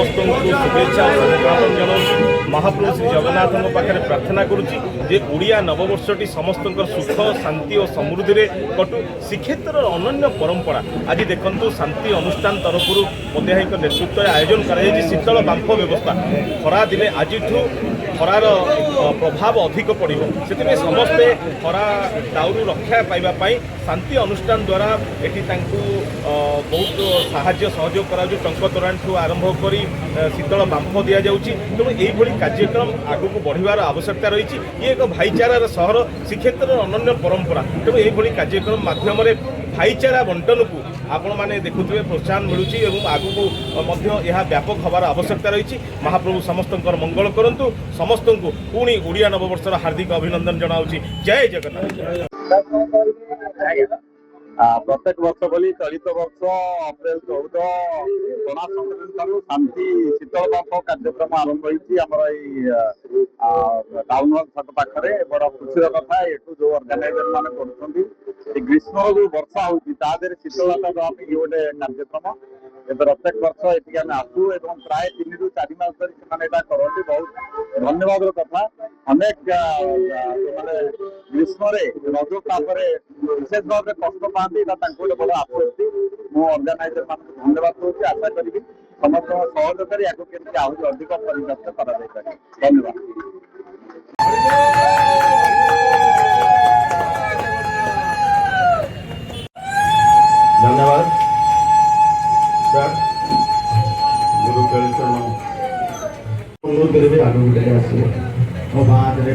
समस्त शुभेच्छा और शुभकामना जनाऊँ। महाप्रभु श्री जगन्नाथ पाखे प्रार्थना करुच्ची जे ओडिया नववर्षटी समस्त सुख शांति और समृद्धि रे कटु। श्रीक्षेत्र अनन्य परंपरा आज देखु शांति अनुष्ठान तरफ मध्याही नेतृत्व आयोजन कर शीतल बांफ व्यवस्था खरा दिने आज खरार प्रभाव अधिक पड़ो से समस्ते खरा दाउरू रक्षा पाइबापी शांति अनुष्ठान द्वारा एटी बहुत साहाय्य सहयोग करा टंक तोराण ठू आरंभ कर शीतल बांफ दि जाऊँगी। तेणु यही कार्यक्रम आगक बढ़ार आवश्यकता रही। ये एक भाईचारार सहर श्रीक्षेत्र अनन्य परंपरा। तेणु यही कार्यक्रम माध्यम भाईचारा बंटन को आपण मैंने देखुए प्रोत्साहन मिलूँ आगक यह व्यापक हबार आवश्यकता रही। महाप्रभु समस्त मंगल करूँ। समस्त को पुणी ओडिया नववर्षर हार्दिक अभिनंदन जनाऊँगी। जय जगन्नाथ। प्रत्येक वर्ष बोली चलित वर्ष अप्रैल 14 पणा संक्रांति शांति शीतल बांफ कार्यक्रम आरंभ होती टाउन हल छक पाखे बड़ खुशी कथा ये जो अर्गानाइजर मैंने कर ग्रीष्म जो वर्षा होती शीतलता देवा ये गोटे कार्यक्रम प्रत्येक वर्ष ये आम आसू प्राय 3 ରୁ 4 मास धरी करती बहुत धन्यवाद कथा। अनेक ग्रीष्म रज विशेष भाव में कष्ट पाती गोटे बड़ आश्वस्ति मु अर्गानाइजर मान धन्यवाद दूसरी आशा करी समस्त सहयोग कर आहरी अधिक परिव्यस्त कर धन्यवाद। धन्यवाद सर गुरु चरण अनुरोध करेंगे आगे आसिए और बाद आगे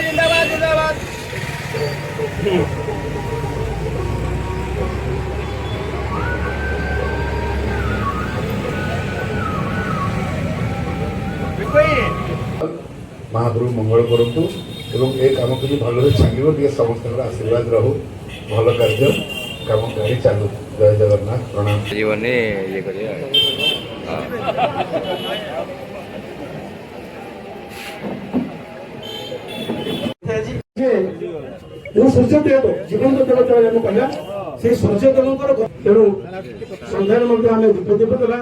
जिंदाबाद जिंदाबाद। महाप्रभु मंगल करतु एवं ए काम के भल चलो समस्त आशीर्वाद रहू भल कार्य काम करी चलू। जय जगन्नाथ प्रणाम। जीवन ये जो सूर्य देव जीवन देव कहला से सूर्य देव तेणु सन्धान आम दीप दीप देवा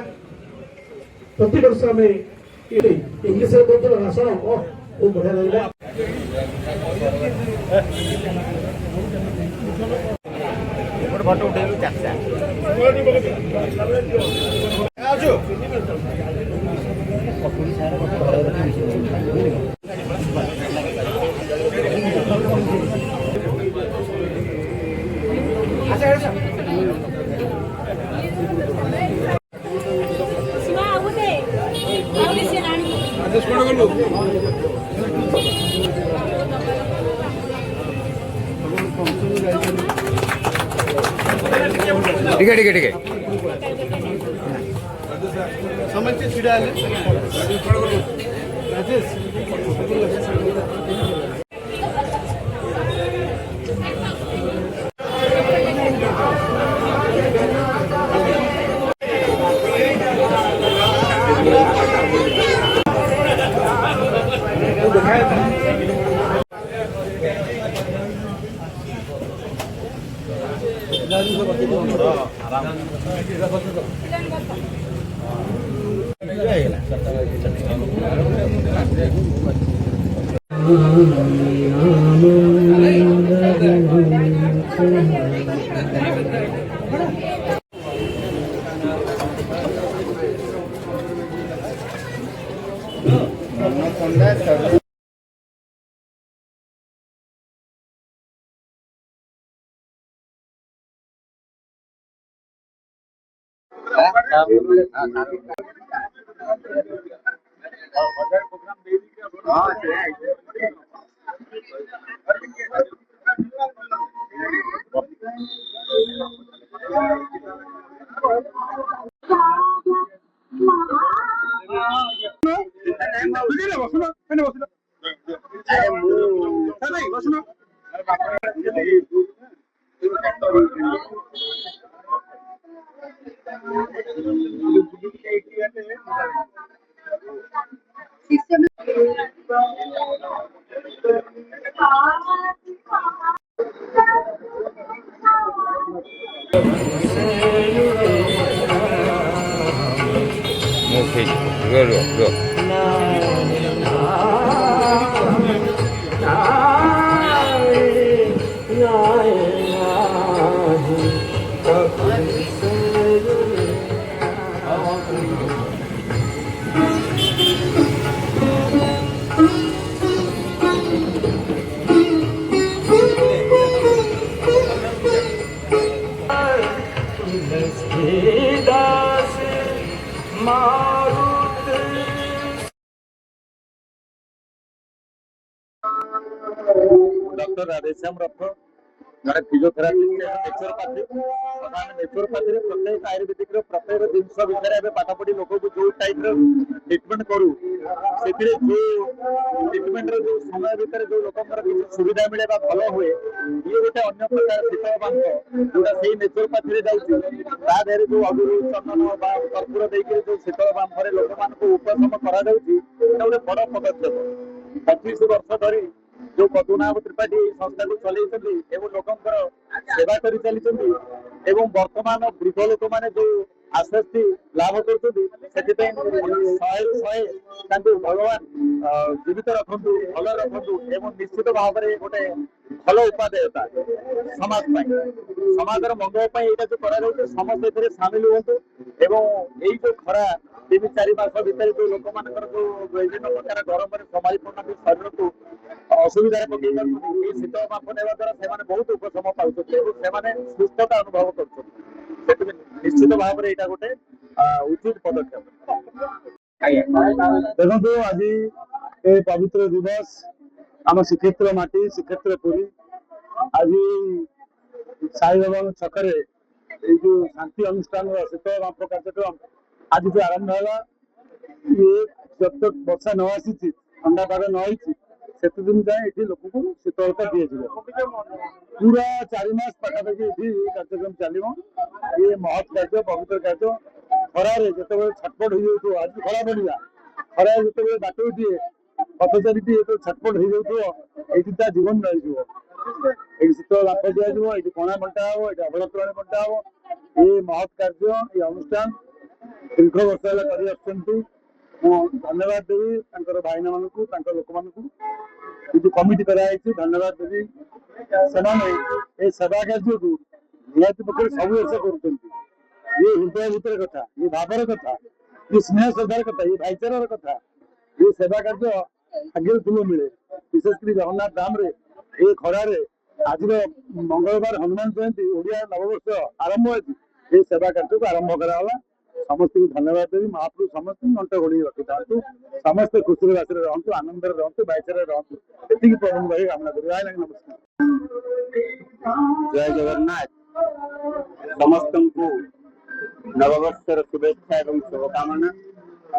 प्रति वर्ष आम इंग्लीश भाषण बहुत बढ़िया लगे। फोटो उठेलु ठीक है ठीक है ठीक है समझ से छिड़ा ले राजेश 오케이. 이거. डॉक्टर राधेश्याम रथ जड़े फिजियोथेरापिस्ट नेचुरोपैथी नेचुरोपैथी प्रत्येक आयुर्वेदिक प्रत्येक जिनस विषय पाठ पढ़ी लोक को जो टाइप ट्रिटमेंट करू से जो ट्रिटमेंट जो समय भितर जो लोक सुविधा मिले भल हुए ये गोटे अन्य प्रकार शीतल बांध जोटा से नेचुरोपैथी देहरे जो अगुरु चंदन कर्पूर देकर जो शीतल बांधे लोक मान उपशम करा गोटे बड़ पदक्षेप 25 वर्ष धरी जो पद्मनाभ त्रिपाठी संस्था को चलते लोकंर सेवा कर चली वर्तमान वृद्ध लोक मैंने जो आश्वस्ति लाभ कर भगवान जीवित रखु भल रखु एवं निश्चित भाव में गोटे भल उपादेयता समाज समाजर मंगल यहाँ जो कर समस्त सामिल हूँ एवं जो खरा 3-4 मास भितर जो लोक मान जो विभिन्न प्रकार गरम संभाली पाना शरीर को असुविधा पकड़ शीतल बांफ ने द्वारा से बहुत उपशम पाने सुस्थता अनुभव कर निश्चित भाव में यहाँ गोटे उचित पदक्षेप देखो आज ये पवित्र दिवस आम श्रीक्षेत्र माटी श्रीक्षेत्र पुरी आज साई बाबा छकरे जो शांति अनुष्ठान शीतल बांफ कार्यक्रम आज जो आरंभ है ये जब तक वर्षा न आसी ठंडा पाग न से दिन जाए ये लोक को शीतलता दी पूरा 4 मास पाखापाखि ये कार्यक्रम चलो ये महत् कार्य पवित्र कार्य खरारे जो छटपट हो आज खरा बढ़िया खरा जो बाटो दिए पथचारी जो छटपट हो जीवन रही शीतल बाफ दिया ये पणा बंटा हम ये अभय तोरण बंटा हम ये महत् कार्य ये अनुष्ठान दीर्घ वर्ष है धन्यवाद देवी भाईना मान लोक मान जो कमिटी कराई धन्यवाद देवी से सेवा कार्य को निहती पक्ष सब वर्ष कर ये हृदय भीतर कथा ये भावर कथा ये स्नेह श्रद्धार कथा ये भाईचारार कथा ये सेवा कार्य आगे फूल मिले विशेषकर जगन्नाथ धाम ये खरारे आज मंगलवार हनुमान जयंती ओडिया नववर्ष आरंभ हो सेवा कार्य को आरंभ कराला समस्त को धन्यवाद देवी महाप्रभु समस्त अंत घोड़ी रखी था समस्त खुशी राशि रहतु आनंद रहतु भाईचारे रहतु ये प्रभु भाई कामना कर नमस्कार जय जगन्नाथ समस्त को नववर्षर शुभेच्छा एवं शुभकामना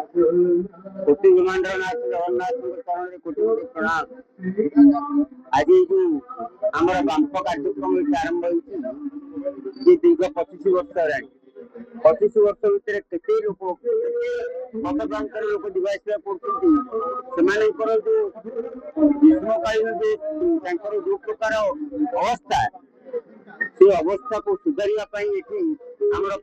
कोटि ब्रह्मांड नाथ जगन्नाथ चरण कोटि कोटि प्रणाम आज जो आम बांफ कार्यक्रम आरंभ हो दीर्घ 25 वर्ष है 25 वर्ष भितर केते लोक मत प्रांत लोक दिवास पड़ते जो ग्रीष्मकालीन जो प्रकार अवस्था से अवस्था को सुधारे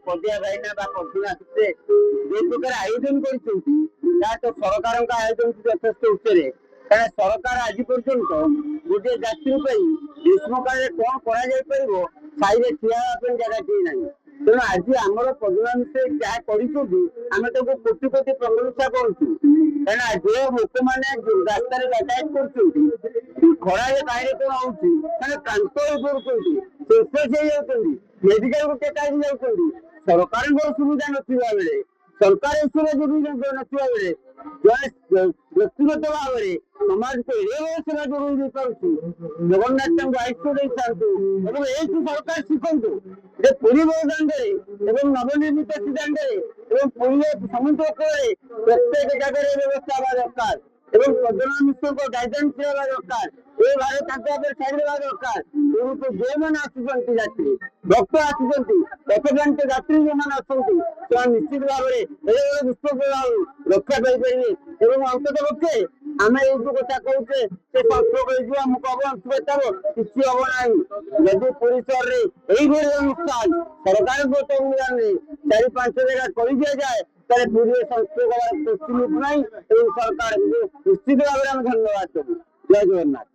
पदिया भाईना पशुना जो प्रकार आयोजन कर तो सरकार आयोजन यथेष उच्चरे क्या सरकार आज पर्यंत गोटे जाति ग्रीष्म काल कौन कर साई ठिया जगह टी ना तेणु आज आमर पद्मनाभ से जहाँ करमें कोटि कोटि प्रशंसा करूँ क्या जो लोक मैंने रास्त यातायात कर खरारे बाहर कौन होती क्रांत हो पड़ते शेष मेडिकल को टेका जाऊँगी ସରକାରଙ୍କର ସୁବିଧା ନଥିବା ବେଳେ ସରକାର ଏଥିରେ ଯଦି ନଥିବା ବେଳେ ଜଣେ ବ୍ୟକ୍ତିଗତ ଭାବରେ ସମାଜକୁ ଏଭଳି ସେବା ଯୋଗାଇ ଦେଇପାରୁଛି। ଜଗନ୍ନାଥ ତାଙ୍କୁ ଦାୟିତ୍ୱ ଦେଇଥାନ୍ତୁ ଏବଂ ଏଇଠୁ ସରକାର ଶିଖନ୍ତୁ ଯେ ପୁରୀ ବୌଦାଣ୍ଡରେ ଏବଂ ନବନିର୍ମିତ ଶ୍ରୀଦାଣ୍ଡରେ ଏବଂ ପୁରୀର ସମୁଦ୍ର କୂଳରେ ପ୍ରତ୍ୟେକ ଜାଗାରେ ବ୍ୟବସ୍ଥା ହେବା ଦରକାର ଏବଂ ପ୍ରଧାନ ମିଶ୍ରଙ୍କ ଗାଇଡାନ୍ସ ହେବା ଦରକାର। ଏ ଭାର ତାଙ୍କ ଉପରେ ଛାଡ଼ିଦେବା ଦରକାର। ପୁରୀକୁ ଯେଉଁମାନେ ଆସୁଛନ୍ତି ଯାତ୍ରୀ ଭକ୍ତ ଆସୁଛନ୍ତି ପଥପ୍ରାନ୍ତ ଯାତ୍ରୀ ଯେଉଁମାନେ ଆସନ୍ତି ସେମାନେ ନିଶ୍ଚିତ ଭାବରେ ଏଭଳି ବିଶ୍ୱପ୍ରଭାବରୁ ରକ୍ଷା ପାଇପାରିବେ ଏବଂ ଅନ୍ତତଃ ପକ୍ଷେ ଆମେ ଏଇ ଯୋଉ କଥା କହୁଛେ ସେ ସଂସ୍ପର୍ଶ ହେଇଯିବ ଆମକୁ ହବ ଅଂଶୁଘାତ ହବ କିଛି ହବ ନାହିଁ। ଯଦି ପୁରୀ ସହରରେ ଏଇଭଳି ଅନୁଷ୍ଠାନ ସରକାରଙ୍କ ଅନୁଦାନରେ 4-5 ଜାଗା କରିଦିଆଯାଏ ତାହେଲେ ପୁରୀରେ ସଂସ୍ପର୍ଶ ହବାର ନାହିଁ ଏବଂ ସରକାର ନିଶ୍ଚିତ ଭାବରେ ଆମେ ଧନ୍ୟବାଦ ଦେବୁ। ଜୟ ଜଗନ୍ନାଥ।